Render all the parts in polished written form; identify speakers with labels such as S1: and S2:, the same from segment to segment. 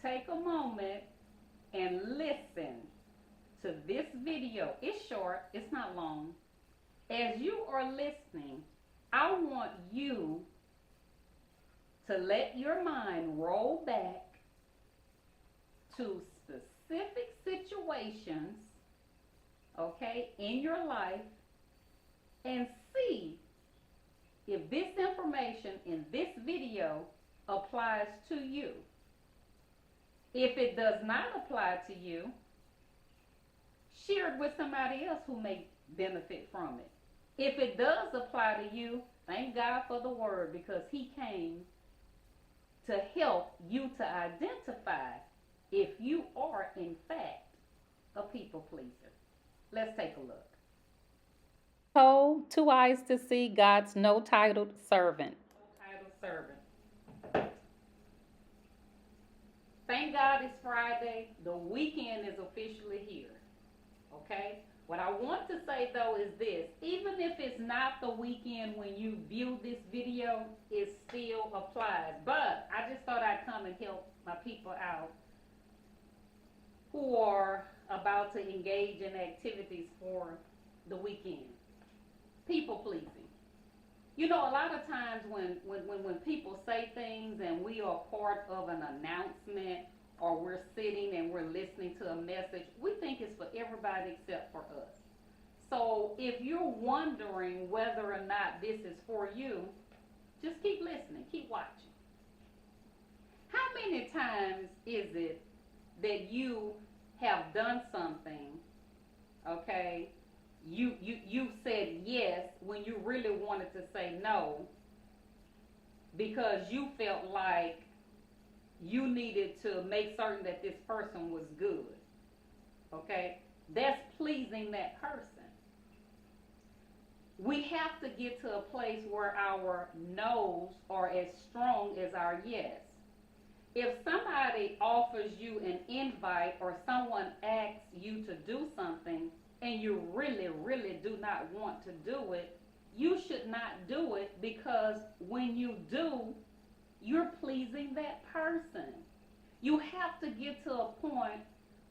S1: take a moment and listen to this video. It's short, it's not long. As you are listening, I want you to let your mind roll back to specific situations, okay, in your life and see if this information in this video applies to you. If it does not apply to you, share it with somebody else who may benefit from it. If it does apply to you, thank God for the word, because he came to help you to identify if you are in fact a people pleaser. Let's take a look. Oh, two eyes to see God's no titled servant. No titled servant. Thank God it's Friday. The weekend is officially here. Okay? What I want to say though is this: even if it's not the weekend when you view this video, it still applies. But I just thought I'd come and help my people out who are about to engage in activities for the weekend. People pleasing. You know, a lot of times when people say things and we are part of an announcement, or we're sitting and we're listening to a message, we think it's for everybody except for us. So if you're wondering whether or not this is for you, just keep listening, keep watching. How many times is it that you have done something, okay, you said yes when you really wanted to say no because you felt like you needed to make certain that this person was good, okay? That's pleasing that person. We have to get to a place where our no's are as strong as our yes. If somebody offers you an invite or someone asks you to do something and you really, really do not want to do it, you should not do it, because when you do, you're pleasing that person. You have to get to a point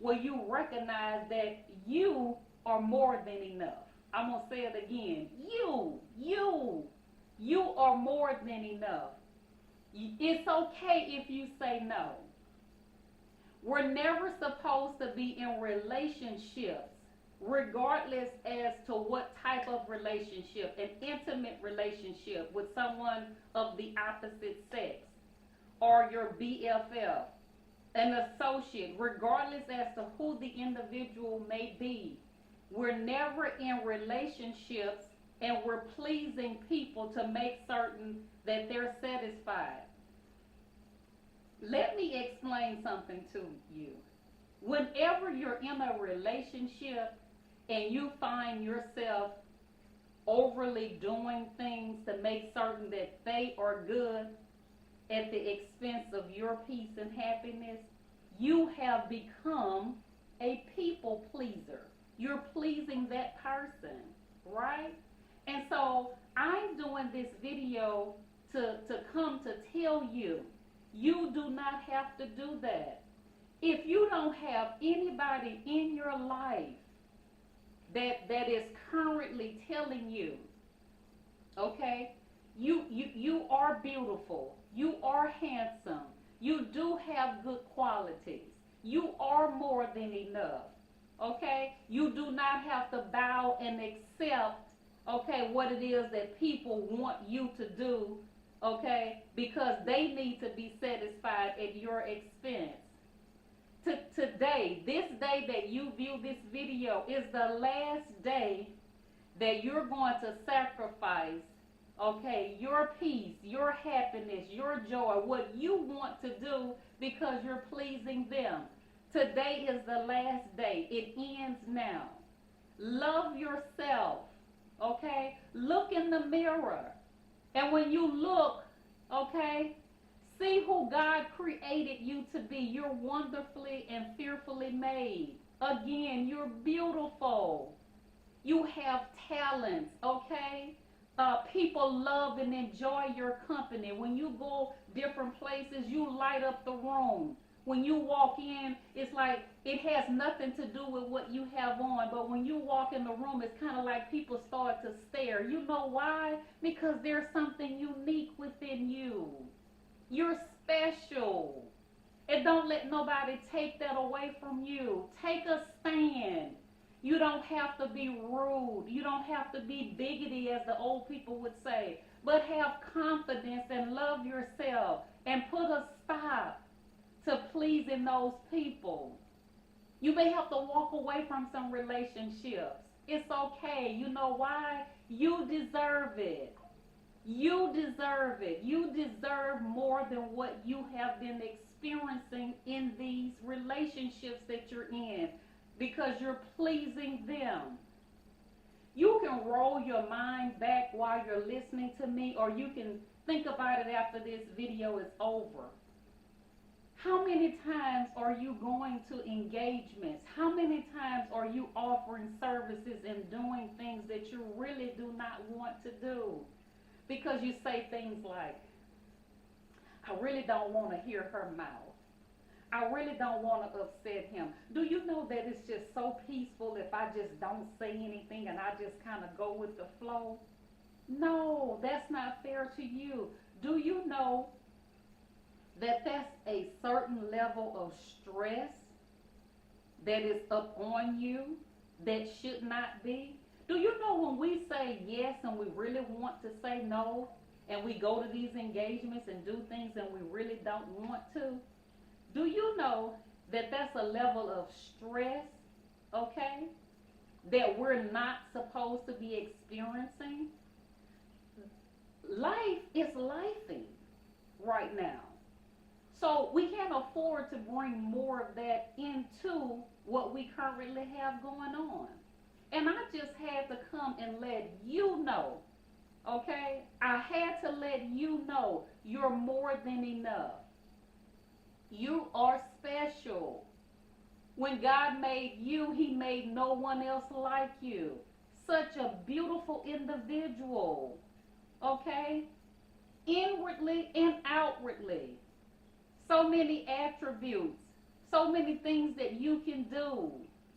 S1: where you recognize that you are more than enough. I'm going to say it again. You are more than enough. It's okay if you say no. We're never supposed to be in relationships, regardless as to what type of relationship, an intimate relationship with someone of the opposite sex, or your BFF, an associate, regardless as to who the individual may be. We're never in relationships and we're pleasing people to make certain that they're satisfied. Let me explain something to you. Whenever you're in a relationship and you find yourself overly doing things to make certain that they are good at the expense of your peace and happiness, you have become a people pleaser. You're pleasing that person, right? And so I'm doing this video to come to tell you, you do not have to do that. If you don't have anybody in your life that is currently telling you, okay, you are beautiful, you are handsome, you do have good qualities, you are more than enough, okay? You do not have to bow and accept, okay, what it is that people want you to do, okay, because they need to be satisfied at your expense. Today, this day that you view this video is the last day that you're going to sacrifice, okay, your peace, your happiness, your joy, what you want to do because you're pleasing them. Today is the last day. It ends now. Love yourself, okay? Look in the mirror. And when you look, okay, see who God created you to be. You're wonderfully and fearfully made. Again, you're beautiful. You have talents, okay? People love and enjoy your company. When you go different places, you light up the room. When you walk in, it's like it has nothing to do with what you have on. But when you walk in the room, it's kind of like people start to stare. You know why? Because there's something unique within you. You're special. And don't let nobody take that away from you. Take a stand. You don't have to be rude. You don't have to be bigoted, as the old people would say. But have confidence and love yourself and put a stop to pleasing those people. You may have to walk away from some relationships. It's okay. You know why? You deserve it. You deserve it. You deserve more than what you have been experiencing in these relationships that you're in, because you're pleasing them. You can roll your mind back while you're listening to me, or you can think about it after this video is over. How many times are you going to engagements? How many times are you offering services and doing things that you really do not want to do? Because you say things like, I really don't want to hear her mouth. I really don't want to upset him. Do you know that it's just so peaceful if I just don't say anything and I just kind of go with the flow? No, that's not fair to you. Do you know that that's a certain level of stress that is up on you that should not be? Do you know when we say yes and we really want to say no, and we go to these engagements and do things and we really don't want to? Do you know that that's a level of stress, okay, that we're not supposed to be experiencing? Life is lifing right now. So we can't afford to bring more of that into what we currently have going on. And I just had to come and let you know, okay? I had to let you know you're more than enough. You are special. When God made you, he made no one else like you. Such a beautiful individual, okay? Inwardly and outwardly. So many attributes, so many things that you can do,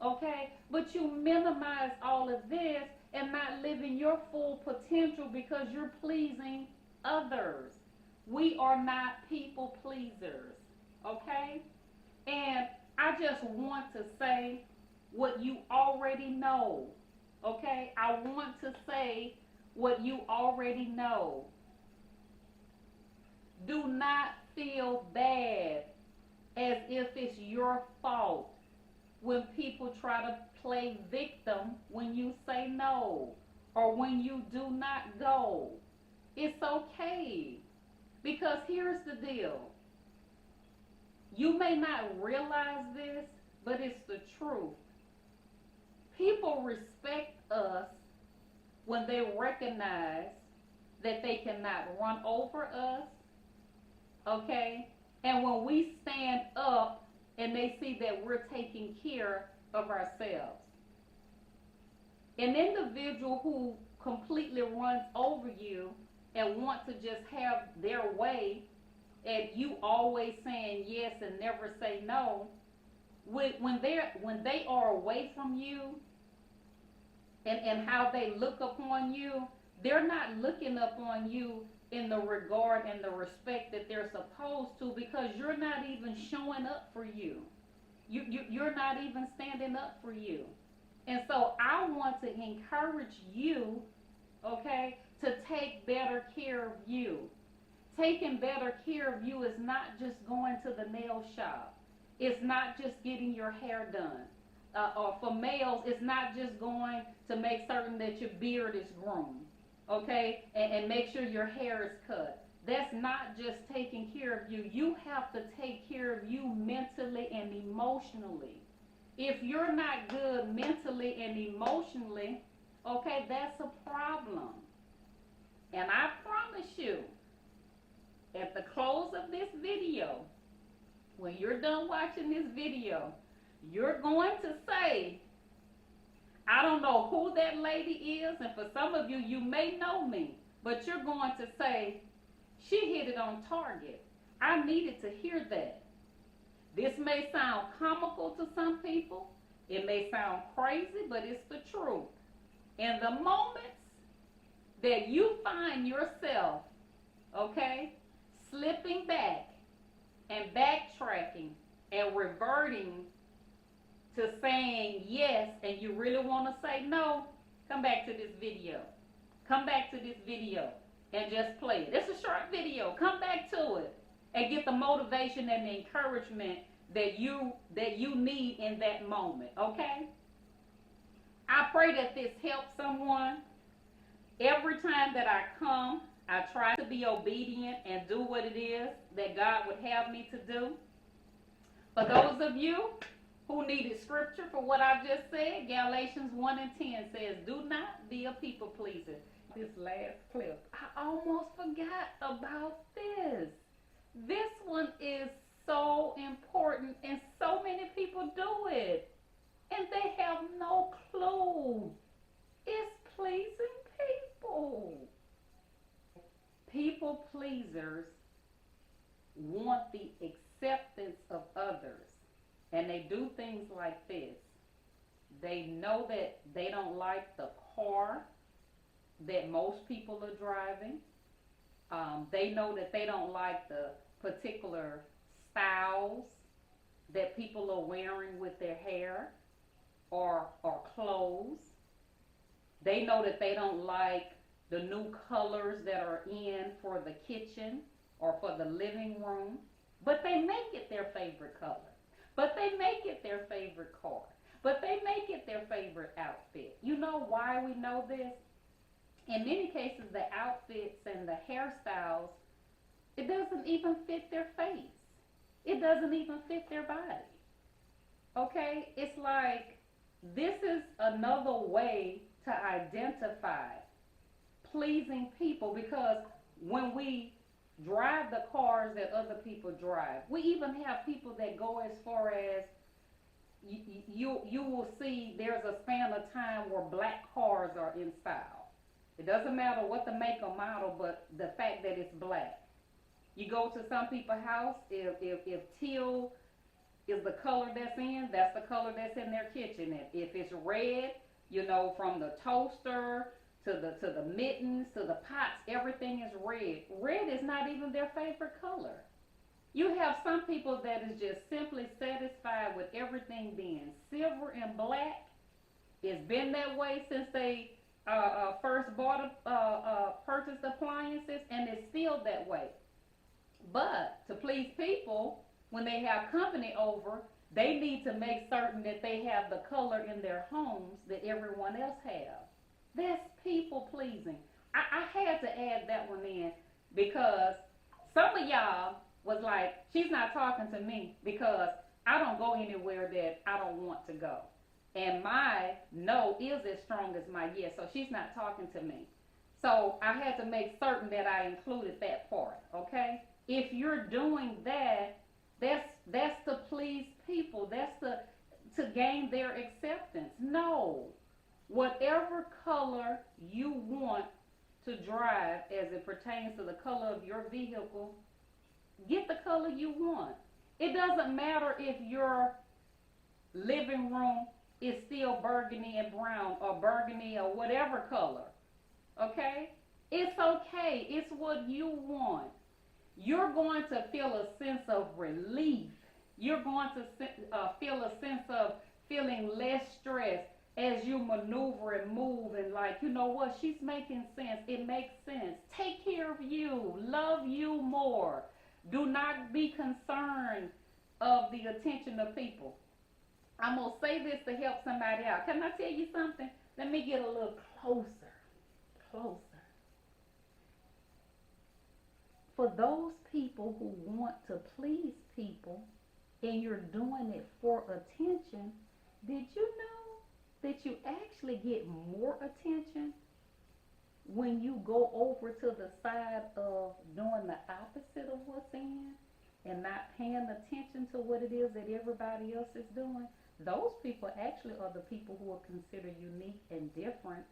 S1: okay? But you minimize all of this and not living your full potential because you're pleasing others. We are not people pleasers, okay? And I just want to say what you already know, okay? I want to say what you already know. Do not feel bad as if it's your fault when people try to play victim when you say no or when you do not go. It's okay, because here's the deal. You may not realize this, but it's the truth. People respect us when they recognize that they cannot run over us, okay? And when we stand up and they see that we're taking care of ourselves. An individual who completely runs over you and wants to just have their way, and you always saying yes and never say no, when they are away from you and how they look upon you, they're not looking upon you in the regard and the respect that they're supposed to, because you're not even showing up for you. You're not even standing up for you. And so I want to encourage you, okay, to take better care of you. Taking better care of you is not just going to the nail shop. It's not just getting your hair done. Or for males, it's not just going to make certain that your beard is groomed, okay, and make sure your hair is cut. That's not just taking care of you. You have to take care of you mentally and emotionally. If you're not good mentally and emotionally, okay, that's a problem. And I promise you, at the close of this video, when you're done watching this video, you're going to say, I don't know who that lady is, and for some of you, you may know me, but you're going to say, she hit it on target. I needed to hear that. may sound comical to some people. It may sound crazy, but it's the truth. In the moments that you find yourself, okay, slipping back and backtracking and reverting to saying yes and you really want to say no, come back to this video. Come back to this video and just play it. It's a short video. Come back to it and get the motivation and the encouragement that you need in that moment, okay? I pray that this helps someone. Every time that I come, I try to be obedient and do what it is that God would have me to do. For those of you who needed scripture for what I just said, Galatians 1:10 says, do not be a people pleaser. This last clip, I almost forgot about this. This one is so important and so many people do it and they have no clue. It's pleasing people. People pleasers want the acceptance of others, and they do things like this. They know that they don't like the car that most people are driving. They know that they don't like the particular styles that people are wearing with their hair or clothes. They know that they don't like the new colors that are in for the kitchen or for the living room, but they make it their favorite color. But they make it their favorite car. But they make it their favorite outfit. You know why we know this? In many cases, the outfits and the hairstyles, it doesn't even fit their face. It doesn't even fit their body. Okay? It's like this is another way to identify pleasing people, because when we drive the cars that other people drive, we even have people that go as far as you will see there's a span of time where black cars are in style. It doesn't matter what the make or model, but the fact that it's black. You go to some people's house, if teal is the color that's in, that's the color that's in their kitchen. And if it's red, you know, from the toaster to the mittens to the pots, everything is red. Red is not even their favorite color. You have some people that is just simply satisfied with everything being silver and black. It's been that way since they first purchased appliances, and it's still that way. But to please people, when they have company over, they need to make certain that they have the color in their homes that everyone else has. That's people pleasing. I had to add that one in because some of y'all was like, she's not talking to me because I don't go anywhere that I don't want to go. And my no is as strong as my yes, so she's not talking to me. So I had to make certain that I included that part, okay? If you're doing that, that's to please people. That's to gain their acceptance. No. Whatever color you want to drive as it pertains to the color of your vehicle, get the color you want. It doesn't matter if your living room is still burgundy and brown or burgundy or whatever color. Okay? It's okay. It's what you want. You're going to feel a sense of relief. You're going to feel a sense of feeling less stressed as you maneuver and move and like, you know what, she's making sense. It makes sense. Take care of you. Love you more. Do not be concerned of the attention of people. I'm going to say this to help somebody out. Can I tell you something? Let me get a little closer. For those people who want to please people and you're doing it for attention, did you know that you actually get more attention when you go over to the side of doing the opposite of what's in and not paying attention to what it is that everybody else is doing? Those people actually are the people who are considered unique and different,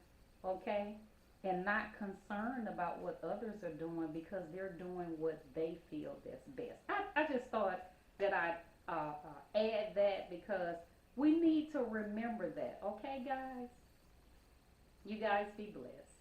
S1: okay? And not concerned about what others are doing because they're doing what they feel that's best. I just thought that I'd add that because we need to remember that. Okay, guys? You guys be blessed.